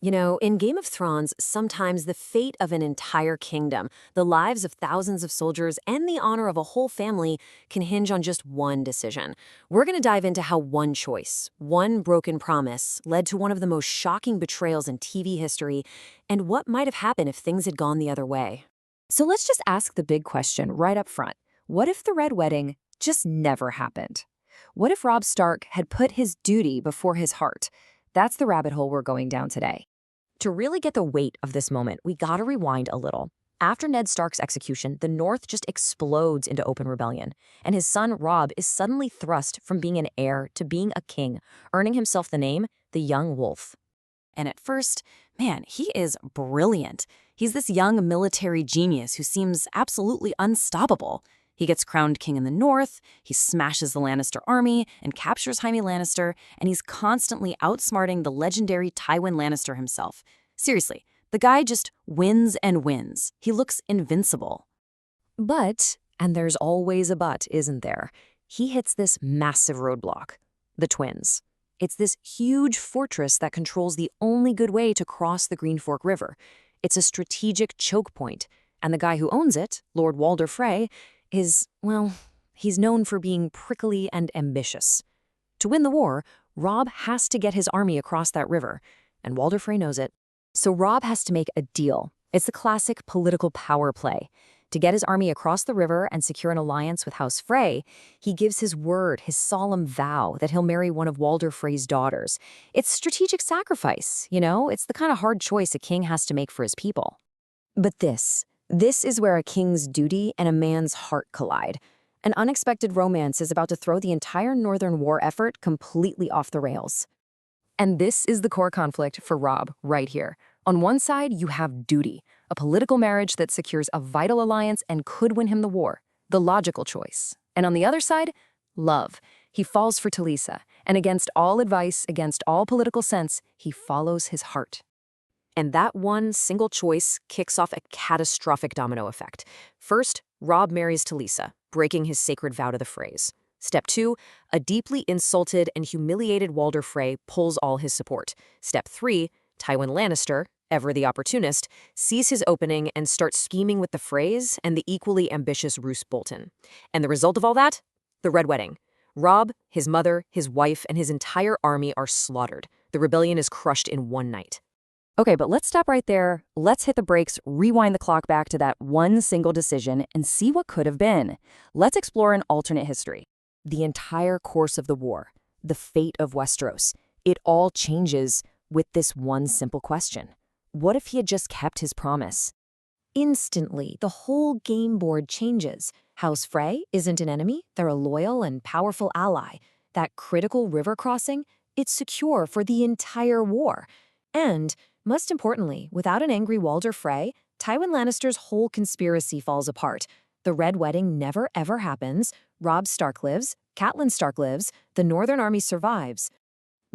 You know, in Game of Thrones, sometimes the fate of an entire kingdom, the lives of thousands of soldiers, and the honor of a whole family can hinge on just one decision. We're going to dive into how one choice, one broken promise, led to one of the most shocking betrayals in TV history, and what might have happened if things had gone the other way. So let's just ask the big question right up front. What if the Red Wedding just never happened? What if Robb Stark had put his duty before his heart? That's the rabbit hole we're going down today. To really get the weight of this moment, we gotta rewind a little. After Ned Stark's execution, the North just explodes into open rebellion, and his son Robb is suddenly thrust from being an heir to being a king, earning himself the name the Young Wolf. And at first, man, he is brilliant. He's this young military genius who seems absolutely unstoppable. He gets crowned king in the north, he smashes the Lannister army and captures Jaime Lannister, and he's constantly outsmarting the legendary Tywin Lannister himself. Seriously, the guy just wins and wins. He looks invincible. But, and there's always a but, isn't there? He hits this massive roadblock. The twins. It's this huge fortress that controls the only good way to cross the Green Fork River. It's a strategic choke point, and the guy who owns it, Lord Walder Frey, well, he's known for being prickly and ambitious. To win the war, Robb has to get his army across that river, and Walder Frey knows it. So Robb has to make a deal. It's the classic political power play. To get his army across the river and secure an alliance with House Frey, he gives his word, his solemn vow, that he'll marry one of Walder Frey's daughters. It's strategic sacrifice, you know? It's the kind of hard choice a king has to make for his people. But this is where a king's duty and a man's heart collide. An unexpected romance is about to throw the entire Northern war effort completely off the rails. And this is the core conflict for Robb right here. On one side, you have duty, a political marriage that secures a vital alliance and could win him the war, the logical choice. And on the other side, love. He falls for Talisa, and against all advice, against all political sense, he follows his heart. And that one single choice kicks off a catastrophic domino effect. First, Robb marries Talisa, breaking his sacred vow to the Freys. Step 2, a deeply insulted and humiliated Walder Frey pulls all his support. Step 3, Tywin Lannister, ever the opportunist, sees his opening and starts scheming with the Freys and the equally ambitious Roose Bolton. And the result of all that? The Red Wedding. Robb, his mother, his wife, and his entire army are slaughtered. The rebellion is crushed in one night. Okay, but let's stop right there. Let's hit the brakes, rewind the clock back to that one single decision, and see what could have been. Let's explore an alternate history. The entire course of the war, the fate of Westeros, it all changes with this one simple question. What if he had just kept his promise? Instantly, the whole game board changes. House Frey isn't an enemy, they're a loyal and powerful ally. That critical river crossing, it's secure for the entire war. And, most importantly, without an angry Walder Frey, Tywin Lannister's whole conspiracy falls apart. The Red Wedding never ever happens, Robb Stark lives, Catelyn Stark lives, the Northern Army survives.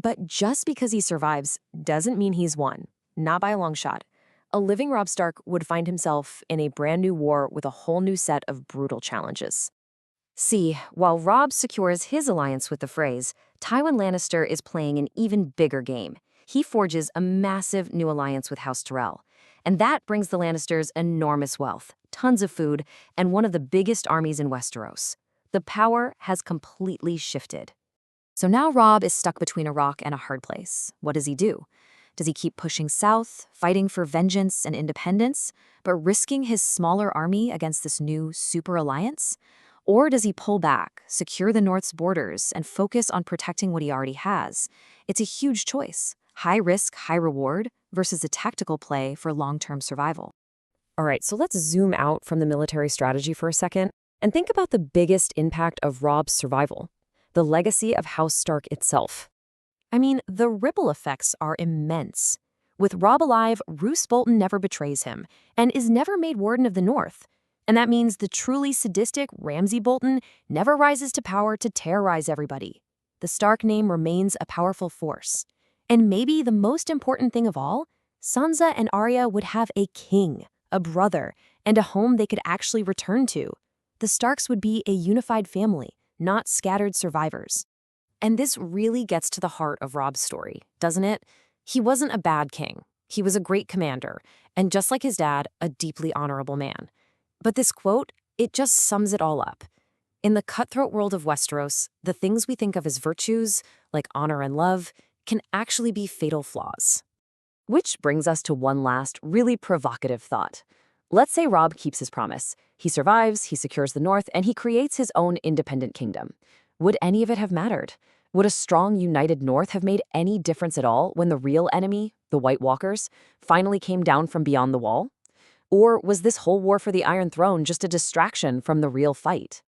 But just because he survives doesn't mean he's won. Not by a long shot. A living Robb Stark would find himself in a brand new war with a whole new set of brutal challenges. See, while Robb secures his alliance with the Freys, Tywin Lannister is playing an even bigger game. He forges a massive new alliance with House Tyrell. And that brings the Lannisters enormous wealth, tons of food, and one of the biggest armies in Westeros. The power has completely shifted. So now Robb is stuck between a rock and a hard place. What does he do? Does he keep pushing south, fighting for vengeance and independence, but risking his smaller army against this new super alliance? Or does he pull back, secure the North's borders, and focus on protecting what he already has? It's a huge choice. High risk, high reward versus a tactical play for long-term survival. All right, so let's zoom out from the military strategy for a second and think about the biggest impact of Robb's survival, the legacy of House Stark itself. I mean, the ripple effects are immense. With Robb alive, Roose Bolton never betrays him and is never made Warden of the North. And that means the truly sadistic Ramsay Bolton never rises to power to terrorize everybody. The Stark name remains a powerful force. And maybe the most important thing of all, Sansa and Arya would have a king, a brother, and a home they could actually return to. The Starks would be a unified family, not scattered survivors. And this really gets to the heart of Robb's story, doesn't it? He wasn't a bad king. He was a great commander, and just like his dad, a deeply honorable man. But this quote, it just sums it all up. In the cutthroat world of Westeros, the things we think of as virtues, like honor and love, can actually be fatal flaws. Which brings us to one last, really provocative thought. Let's say Robb keeps his promise. He survives, he secures the North, and he creates his own independent kingdom. Would any of it have mattered? Would a strong, united North have made any difference at all when the real enemy, the White Walkers, finally came down from beyond the wall? Or was this whole war for the Iron Throne just a distraction from the real fight?